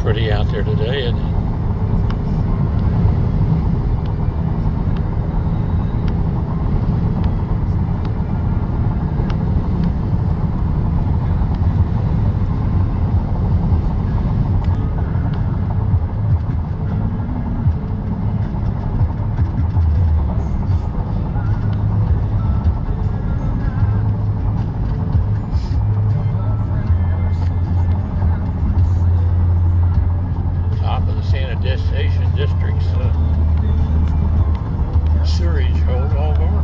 Pretty out there today, isn't it? Destination districts, sewerage hold all over.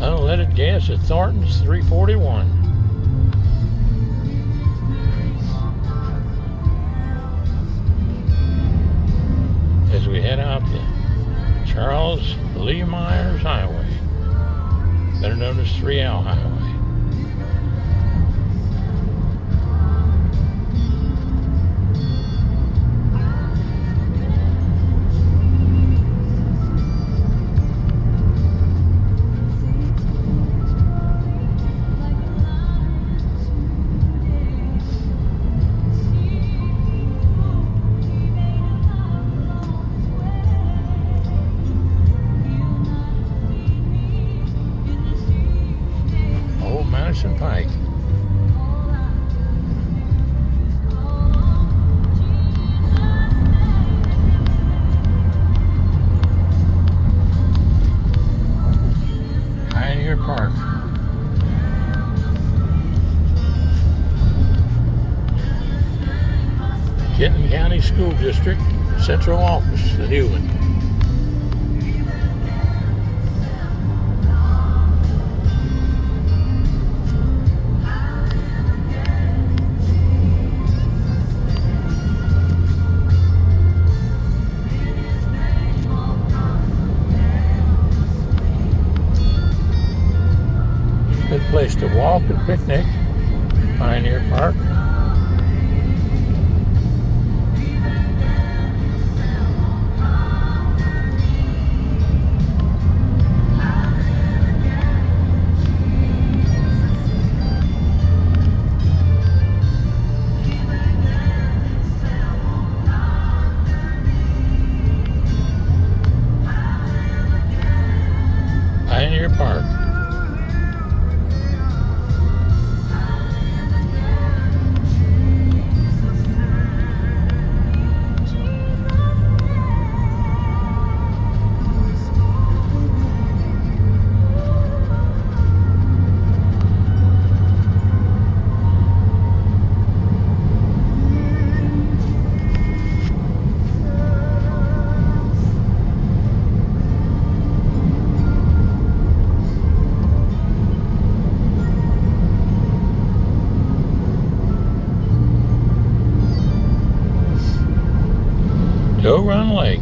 Unleaded gas at Thornton's, $3.41. As we head out the Charles Lee Myers Highway, better known as 3L Highway. Pike. Pioneer Park. Kenton County School District, Central Office, the new one. Good place to walk and picnic, Pioneer Park. Go Run Lake.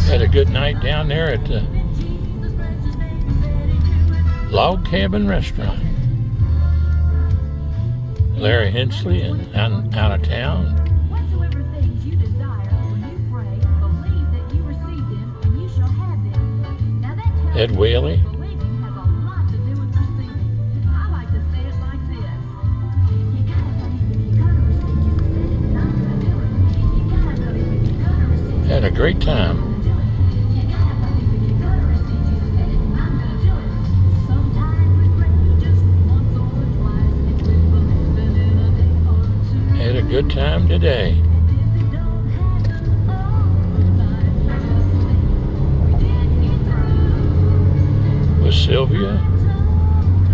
Had a good night down there at the Log Cabin Restaurant. Larry Hensley and out of town. Whatsoever things you desire when you pray, believe that you receive them and you shall have them. Now that tells Ed me Whaley. that believing has a lot to do with receiving. I like to say it like this. You gotta believe if you're gonna receive, you said it and I'm gonna do it. You gotta believe if you're gonna receive. Had a great time. Had a good time today. With Sylvia,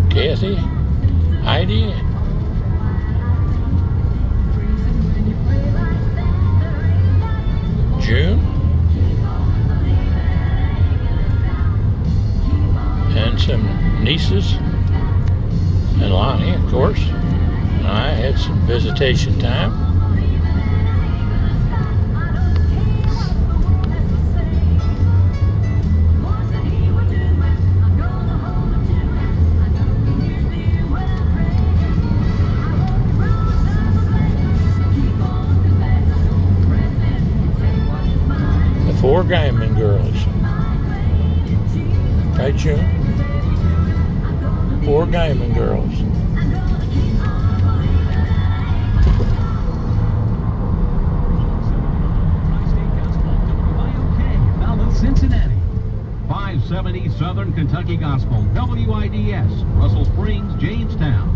Kathy, Heidi, June, and some nieces, and Lonnie, of course. I had some visitation time. The 4 Gaiman girls. Right, June? 4 Gaiman girls. Cincinnati. 570 Southern Kentucky Gospel, WIDS, Russell Springs, Jamestown.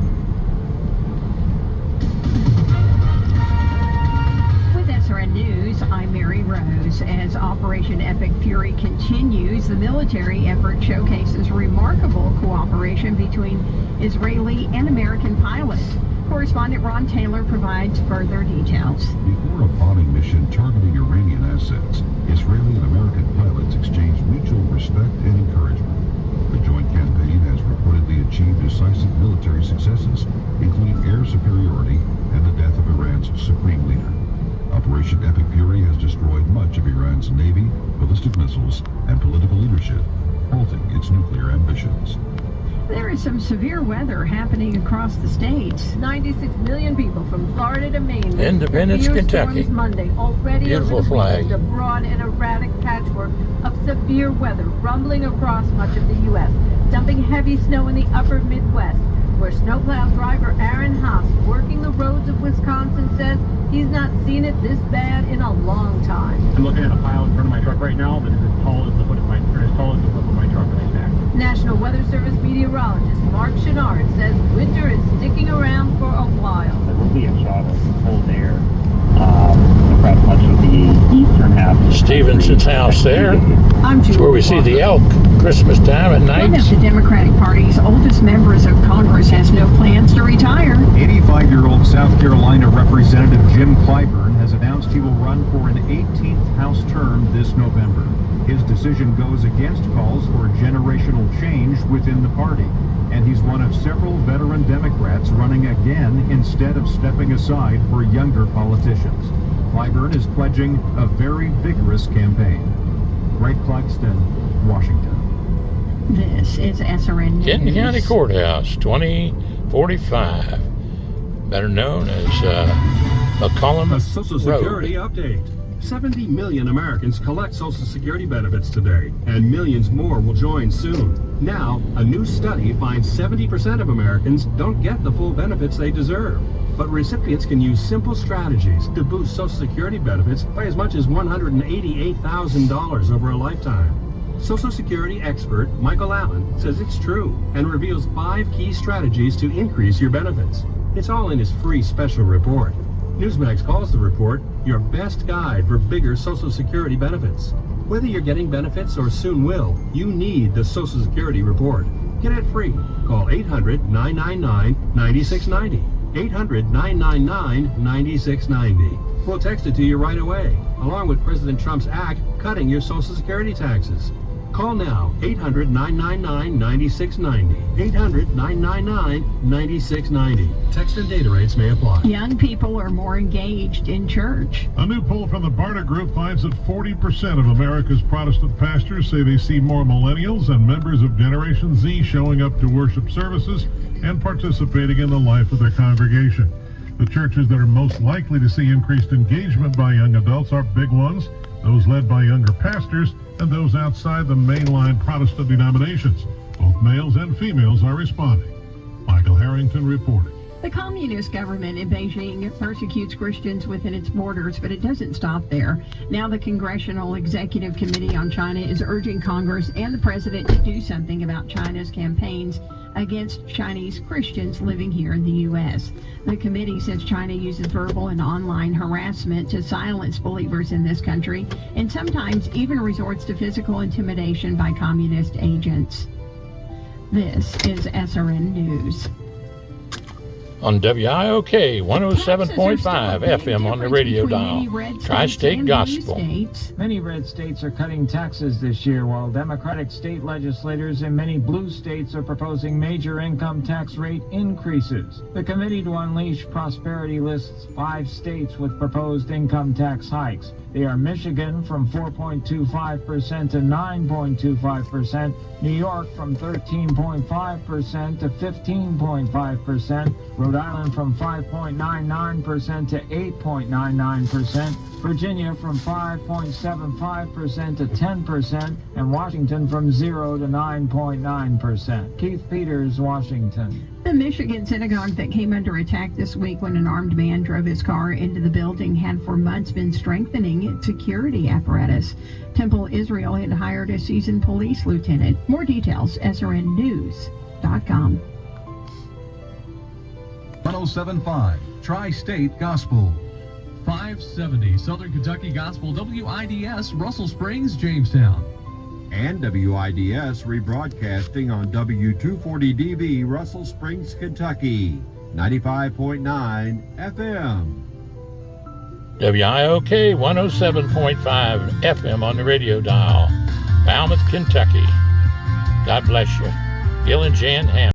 With SRN News, I'm Mary Rose. As Operation Epic Fury continues, the military effort showcases remarkable cooperation between Israeli and American pilots. Correspondent Ron Taylor provides further details. Before a bombing mission targeting Iranian assets, Israeli and American pilots exchanged mutual respect and encouragement. The joint campaign has reportedly achieved decisive military successes, including air superiority and the death of Iran's supreme leader. Operation Epic Fury has destroyed much of Iran's navy, ballistic missiles, and political leadership, halting its nuclear ambitions. There is some severe weather happening across the states. 96 million people from Florida to Maine. Independence, Kentucky. Monday, already Beautiful over the flag. weekend, a broad and erratic patchwork of severe weather rumbling across much of the U.S., dumping heavy snow in the upper Midwest, where snowplow driver Aaron Haas, working the roads of Wisconsin, says he's not seen it this bad in a long time. I'm looking at a pile in front of my truck right now that is as tall as the foot of my, or as tall as the foot of my truck right back. National Weather Service meteorologist Mark Chenard says winter is sticking around for a while. There will be a shot of cold air across much of the eastern half. Stephenson's house there. I'm It's where we see the elk Christmas time at One night. of the Democratic Party's oldest members of Congress has no plans to retire. 85-year-old South Carolina Representative Jim Clyburn has announced he will run for an 18th House term this November. His decision goes against calls for generational change within the party, and he's one of several veteran Democrats running again instead of stepping aside for younger politicians. Clyburn is pledging a very vigorous campaign. Wright Clarkston, Washington. This is SRN News. Kenton County Courthouse, 2045. Better known as McCollum A Social Security update. 70 million Americans collect Social Security benefits today, and millions more will join soon. Now, a new study finds 70% of Americans don't get the full benefits they deserve. but recipients can use simple strategies to boost Social Security benefits by as much as $188,000 over a lifetime. Social Security expert Michael Allen says it's true and reveals 5 key strategies to increase your benefits. It's all in his free special report. Newsmax calls the report your best guide for bigger Social Security benefits. Whether you're getting benefits or soon will, you need the Social Security report. Get it free. Call 800-999-9690. 800-999-9690. We'll text it to you right away, along with President Trump's act cutting your Social Security taxes. Call now, 800-999-9690. 800-999-9690. Text and data rates may apply. Young people are more engaged in church. A new poll from the Barna Group finds that 40% of America's Protestant pastors say they see more millennials and members of Generation Z showing up to worship services and participating in the life of their congregation. The churches that are most likely to see increased engagement by young adults are big ones, those led by younger pastors, and those outside the mainline Protestant denominations. Both males and females are responding. Michael Harrington reporting. The communist government in Beijing persecutes Christians within its borders, but it doesn't stop there. Now the Congressional Executive Committee on China is urging Congress and the president to do something about China's campaigns against Chinese Christians living here in the U.S. The committee says China uses verbal and online harassment to silence believers in this country and sometimes even resorts to physical intimidation by communist agents. This is SRN News. On WIOK 107.5 FM on the radio dial. Tri-State Gospel. Many red states are cutting taxes this year, while Democratic state legislators in many blue states are proposing major income tax rate increases. The Committee to Unleash Prosperity lists 5 states with proposed income tax hikes. They are Michigan from 4.25% to 9.25%, New York from 13.5% to 15.5%, Rhode Island from 5.99% to 8.99%, Virginia from 5.75% to 10%, and Washington from 0 to 9.9%. Keith Peters, Washington. The Michigan synagogue that came under attack this week when an armed man drove his car into the building had for months been strengthening its security apparatus. Temple Israel had hired a seasoned police lieutenant. More details, srnnews.com. 107.5 Tri-State Gospel. 570 Southern Kentucky Gospel, WIDS, Russell Springs, Jamestown. And WIDS rebroadcasting on W240DB, Russell Springs, Kentucky, 95.9 FM. WIOK 107.5 FM on the radio dial. Falmouth, Kentucky. God bless you. Gil and Jan Ham.